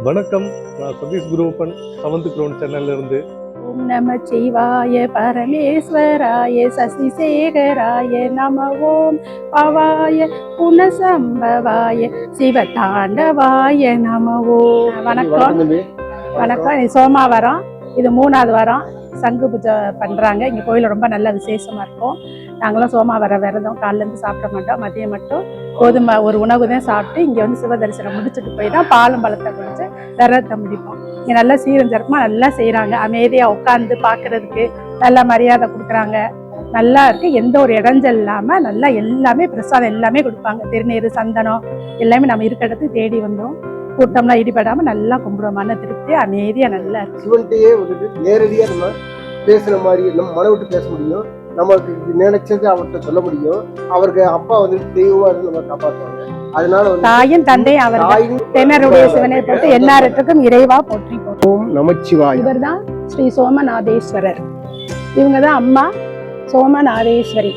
வணக்கம், நான் Satish குருவப்பன் 7th ground சேனல்ல இருந்து. ஓம் நம சிவாய பரமேஸ்வராய சசிசேகராய நம ஓம் பவாய புனசம்பவாய சிவதாண்டவாய நம ஓம். வணக்கம். வணக்கம். இது சோமாவாரம், இது 3வது வாரம் சங்கு பூஜை பண்றாங்க. இங்க கோயில ரொம்ப நல்ல விசேஷமா இருக்கும். நாங்களும் சோமாவார விரதம் காலிலேருந்து சாப்பிட மாட்டோம். மதியம் மட்டும் கோதுமை ஒரு உணவு தான் சாப்பிட்டு இங்கே வந்து சிவ தரிசனம் முடிச்சுட்டு போய் தான் பாலும் பழத்தை குடிச்சு விரதத்தை முடிப்போம். இங்கே நல்லா சீரஞ்சரமாக நல்லா செய்கிறாங்க. அமைதியாக உட்காந்து பார்க்கறதுக்கு நல்லா மரியாதை கொடுக்குறாங்க. நல்லா இருக்குது. எந்த ஒரு இடைஞ்சல் இல்லாமல் நல்லா எல்லாமே பிரசாதம் எல்லாமே கொடுப்பாங்க. திருநீர் சந்தனம் எல்லாமே நம்ம இருக்க இடத்துக்கு தேடி வந்தோம். கூட்டம்லாம் ஈடுபடாமல் நல்லா கும்பிடுவோம். மன திருப்தி அமைதியாக நல்லா இருக்கு. சிவன்கிட்டயே வந்துட்டு நேரடியாக நம்ம பேசுகிற மாதிரி நம்ம மன விட்டு பேச முடியும். நமக்கு நினைச்சது அவர்கிட்ட சொல்ல முடியும். அவருக்கு அப்பா வந்துட்டு தெய்வமா இருந்து நம்ம காப்பாற்றுவாங்க. அதனால தாயும் தந்தை அவர் தென்னருடைய சிவனை போட்டு எல்லாருக்கும் இறைவா போற்றி ஓம் நமச்சிவாய. இவர் தான் ஸ்ரீ சோமநாதேஸ்வரர். இவங்க தான் அம்மா சோமநாதேஸ்வரி.